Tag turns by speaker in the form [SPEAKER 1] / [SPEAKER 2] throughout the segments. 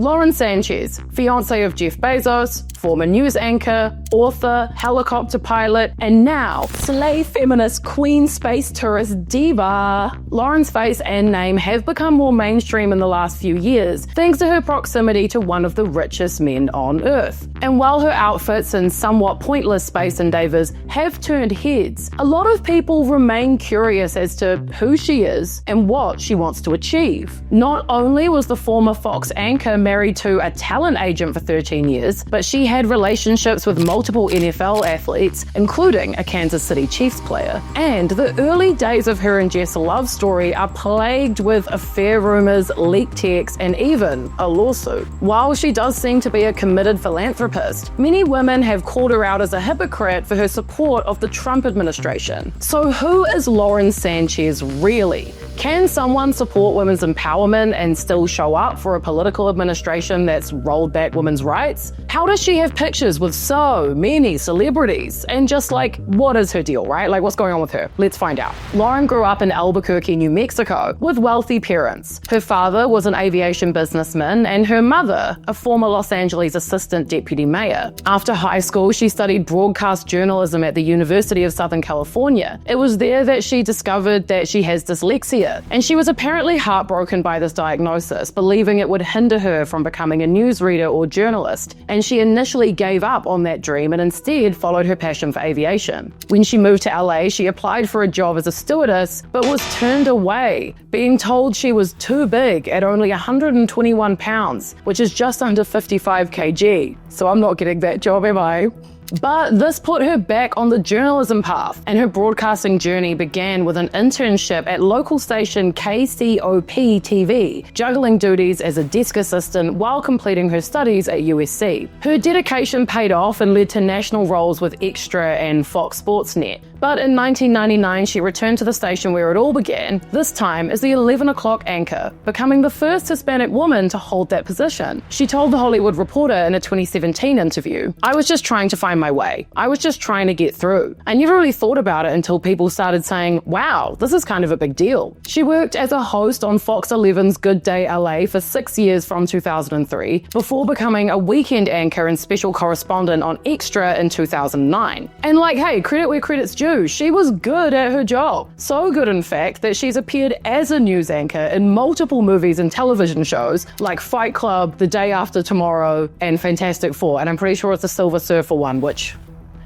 [SPEAKER 1] Lauren Sanchez, fiancé of Jeff Bezos, former news anchor, author, helicopter pilot, and now slay feminist queen space tourist diva. Lauren's face and name have become more mainstream in the last few years, thanks to her proximity to one of the richest men on Earth. And while her outfits and somewhat pointless space endeavours have turned heads, a lot of people remain curious as to who she is and what she wants to achieve. Not only was the former Fox anchor married to a talent agent for 13 years, but she had relationships with multiple NFL athletes, including a Kansas City Chiefs player. And the early days of her and Jeff's love story are plagued with affair rumors, leaked texts, and even a lawsuit. While she does seem to be a committed philanthropist, many women have called her out as a hypocrite for her support of the Trump administration. So who is Lauren Sanchez really? Can someone support women's empowerment and still show up for a political administration that's rolled back women's rights? How does she have pictures with so many celebrities? And just like, what is her deal, right? Like, what's going on with her? Let's find out. Lauren grew up in Albuquerque, New Mexico, with wealthy parents. Her father was an aviation businessman and her mother, a former Los Angeles assistant deputy mayor. After high school, she studied broadcast journalism at the University of Southern California. It was there that she discovered that she has dyslexia, and she was apparently heartbroken by this diagnosis, believing it would hinder her from becoming a newsreader or journalist, and she initially gave up on that dream and instead followed her passion for aviation. When she moved to LA, she applied for a job as a stewardess, but was turned away, being told she was too big at only 121 pounds, which is just under 55 kg. So I'm not getting that job, am I? But this put her back on the journalism path, and her broadcasting journey began with an internship at local station KCOP TV, juggling duties as a desk assistant while completing her studies at USC. Her dedication paid off and led to national roles with Extra and Fox Sports Net. But in 1999, she returned to the station where it all began, this time as the 11 o'clock anchor, becoming the first Hispanic woman to hold that position. She told The Hollywood Reporter in a 2017 interview, "I was just trying to find my way. I was just trying to get through. I never really thought about it until people started saying, wow, this is kind of a big deal." She worked as a host on Fox 11's Good Day LA for 6 years from 2003, before becoming a weekend anchor and special correspondent on Extra in 2009. And like, hey, credit where credit's due. She was good at her job. So good, in fact, that she's appeared as a news anchor in multiple movies and television shows like Fight Club, The Day After Tomorrow, and Fantastic Four. And I'm pretty sure it's a Silver Surfer one, which...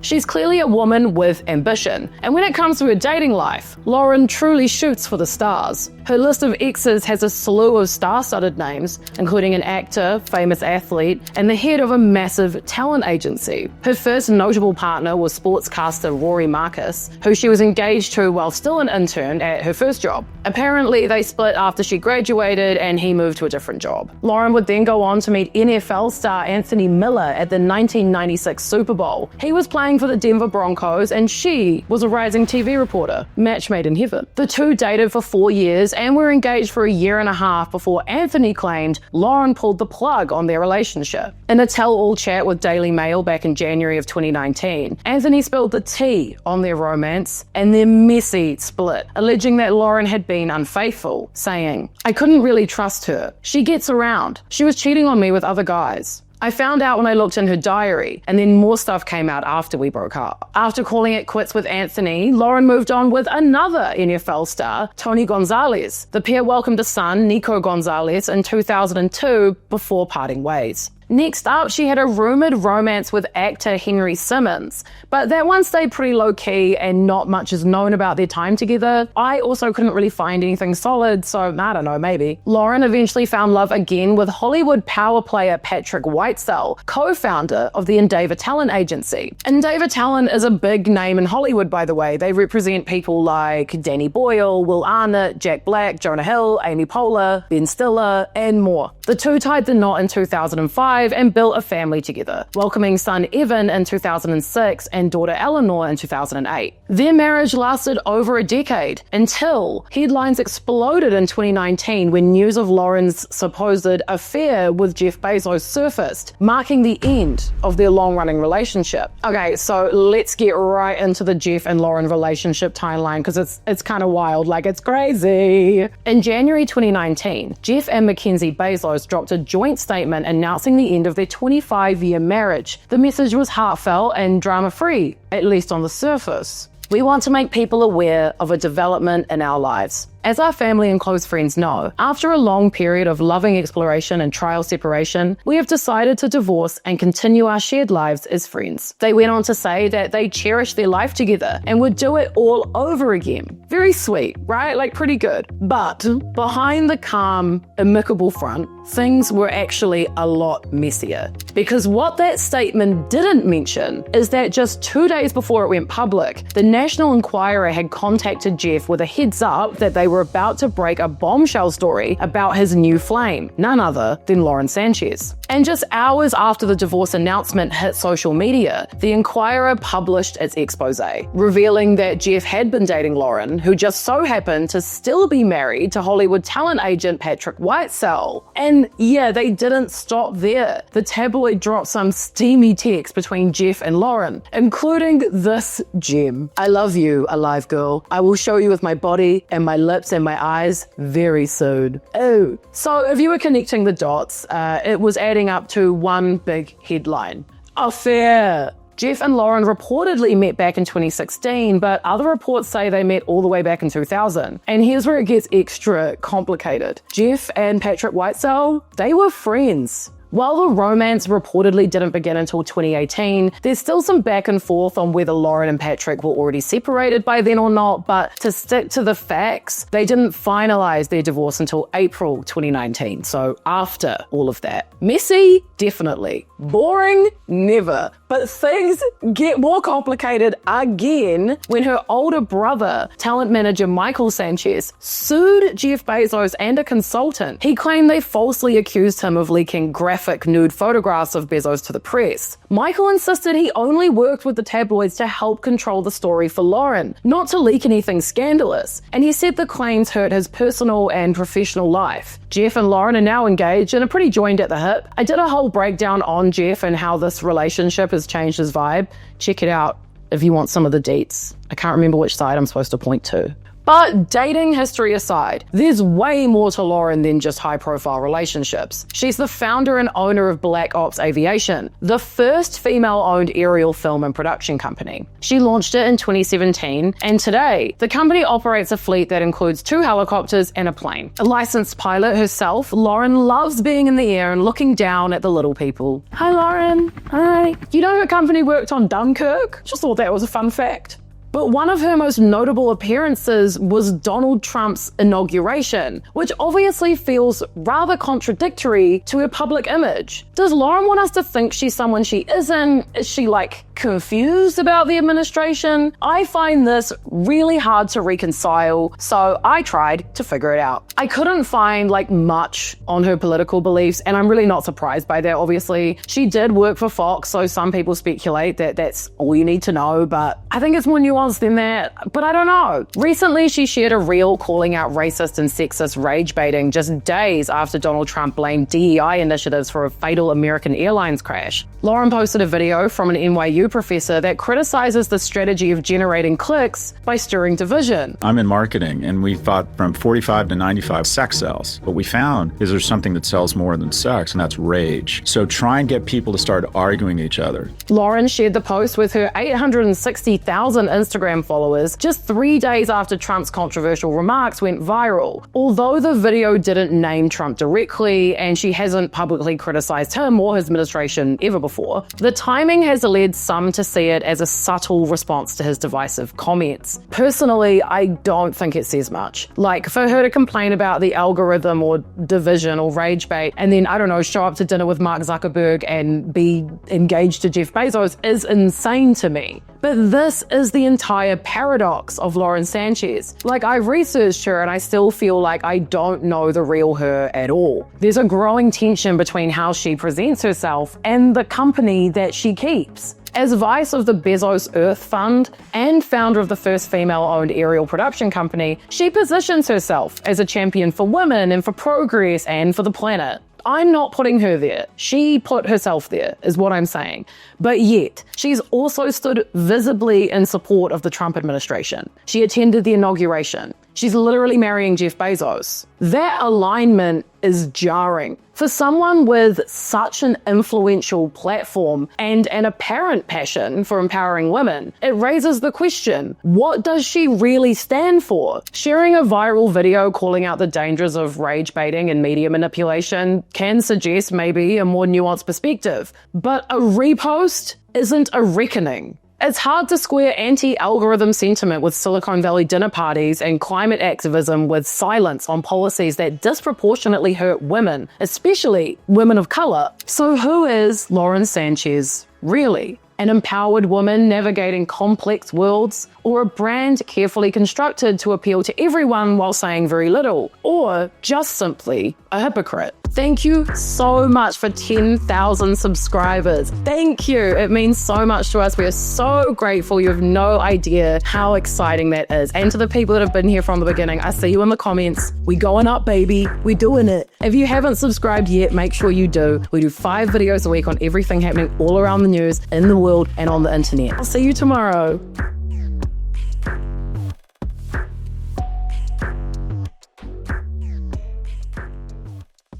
[SPEAKER 1] She's clearly a woman with ambition. And when it comes to her dating life, Lauren truly shoots for the stars. Her list of exes has a slew of star-studded names, including an actor, famous athlete, and the head of a massive talent agency. Her first notable partner was sportscaster Rory Marcus, who she was engaged to while still an intern at her first job. Apparently, they split after she graduated and he moved to a different job. Lauren would then go on to meet NFL star Anthony Miller at the 1996 Super Bowl. He was playing for the Denver Broncos and she was a rising TV reporter. Match made in heaven. The two dated for 4 years and were engaged for a year and a half before Anthony claimed Lauren pulled the plug on their relationship. In a tell-all chat with Daily Mail back in January of 2019, Anthony spilled the tea on their romance and their messy split, alleging that Lauren had been unfaithful, saying, "I couldn't really trust her. She gets around. She was cheating on me with other guys. I found out when I looked in her diary, and then more stuff came out after we broke up." After calling it quits with Anthony, Lauren moved on with another NFL star, Tony Gonzalez. The pair welcomed a son, Nico Gonzalez, in 2002 before parting ways. Next up, she had a rumored romance with actor Henry Simmons, but that one stayed pretty low-key and not much is known about their time together. I also couldn't really find anything solid, so I don't know, maybe. Lauren eventually found love again with Hollywood power player Patrick Whitesell, co-founder of the Endeavours talent agency. Endeavours Talent is a big name in Hollywood, by the way. They represent people like Danny Boyle, Will Arnett, Jack Black, Jonah Hill, Amy Poehler, Ben Stiller, and more. The two tied the knot in 2005 2005 and built a family together, welcoming son Evan in 2006 and daughter Eleanor in 2008. Their marriage lasted over a decade until headlines exploded in 2019 when news of Lauren's supposed affair with Jeff Bezos surfaced, marking the end of their long-running relationship. Okay, so let's get right into the Jeff and Lauren relationship timeline because it's kind of wild, like it's crazy. In January 2019, Jeff and Mackenzie Bezos dropped a joint statement announcing the end of their 25-year marriage. The message was heartfelt and drama-free, at least on the surface. We want to make people aware of a development in our lives. As our family and close friends know, after a long period of loving exploration and trial separation, we have decided to divorce and continue our shared lives as friends. They went on to say that they cherish their life together and would do it all over again. Very sweet, right? Like pretty good. But behind the calm, amicable front, things were actually a lot messier. Because what that statement didn't mention is that just 2 days before it went public, the National Enquirer had contacted Jeff with a heads up that they were about to break a bombshell story about his new flame, none other than Lauren Sanchez. And just hours after the divorce announcement hit social media, the Enquirer published its expose, revealing that Jeff had been dating Lauren, who just so happened to still be married to Hollywood talent agent Patrick Whitesell. And yeah, they didn't stop there. The tabloid dropped some steamy text between Jeff and Lauren, including this gem. "I love you, alive girl. I will show you with my body and my lips and my eyes very soon." Oh, so if you were connecting the dots, it was adding up to one big headline: affair. Jeff and Lauren reportedly met back in 2016, but other reports say they met all the way back in 2000. And here's where it gets extra complicated. Jeff and Patrick Whitesell, they were friends. While the romance reportedly didn't begin until 2018, there's still some back and forth on whether Lauren and Patrick were already separated by then or not, but to stick to the facts, they didn't finalize their divorce until April 2019, so after all of that. Messy? Definitely. Boring? Never. But things get more complicated again when her older brother, talent manager Michael Sanchez, sued Jeff Bezos and a consultant. He claimed they falsely accused him of leaking graphic nude photographs of Bezos to the press. Michael insisted he only worked with the tabloids to help control the story for Lauren, not to leak anything scandalous. And he said the claims hurt his personal and professional life. Jeff and Lauren are now engaged and are pretty joined at the hip. I did a whole breakdown on Jeff and how this relationship has changed his vibe. Check it out if you want some of the deets. I can't remember which side I'm supposed to point to. But dating history aside, there's way more to Lauren than just high-profile relationships. She's the founder and owner of Black Ops Aviation, the first female-owned aerial film and production company. She launched it in 2017, and today, the company operates a fleet that includes 2 helicopters and a plane. A licensed pilot herself, Lauren loves being in the air and looking down at the little people. Hi, Lauren. Hi. You know her company worked on Dunkirk? Just thought that was a fun fact. But one of her most notable appearances was Donald Trump's inauguration, which obviously feels rather contradictory to her public image. Does Lauren want us to think she's someone she isn't? Is she like confused about the administration? I find this really hard to reconcile, so I tried to figure it out. I couldn't find like much on her political beliefs, and I'm really not surprised by that, obviously. She did work for Fox, so some people speculate that that's all you need to know, but I think it's more nuanced than that, but I don't know. Recently, she shared a reel calling out racist and sexist rage baiting just days after Donald Trump blamed DEI initiatives for a fatal American Airlines crash. Lauren posted a video from an NYU professor that criticizes the strategy of generating clicks by stirring division.
[SPEAKER 2] I'm in marketing, and we thought from 45 to 95 sex sells. What we found is there's something that sells more than sex, and that's rage. So try and get people to start arguing each other.
[SPEAKER 1] Lauren shared the post with her 860,000 Instagram followers just 3 days after Trump's controversial remarks went viral. Although the video didn't name Trump directly, and she hasn't publicly criticized him or his administration ever before, the timing has led some to see it as a subtle response to his divisive comments. Personally, I don't think it says much. Like, for her to complain about the algorithm or division or rage bait, and then, I don't know, show up to dinner with Mark Zuckerberg and be engaged to Jeff Bezos is insane to me. But this is the entire entire paradox of Lauren Sanchez. Like, I researched her and I still feel like I don't know the real her at all. There's a growing tension between how she presents herself and the company that she keeps. As vice of the Bezos Earth Fund and founder of the first female-owned aerial production company, she positions herself as a champion for women and for progress and for the planet. I'm not putting her there. She put herself there, is what I'm saying. But yet, she's also stood visibly in support of the Trump administration. She attended the inauguration. She's literally marrying Jeff Bezos. That alignment is jarring. For someone with such an influential platform and an apparent passion for empowering women, it raises the question, what does she really stand for? Sharing a viral video calling out the dangers of rage baiting and media manipulation can suggest maybe a more nuanced perspective, but a repost isn't a reckoning. It's hard to square anti-algorithm sentiment with Silicon Valley dinner parties and climate activism with silence on policies that disproportionately hurt women, especially women of color. So who is Lauren Sanchez really? An empowered woman navigating complex worlds, or a brand carefully constructed to appeal to everyone while saying very little, or just simply a hypocrite? Thank you so much for 10,000 subscribers. Thank you. It means so much to us. We are so grateful. You have no idea how exciting that is. And to the people that have been here from the beginning, I see you in the comments. We going up, baby. We doing it. If you haven't subscribed yet, make sure you do. We do 5 videos a week on everything happening all around the news, in the world, and on the internet. I'll see you tomorrow.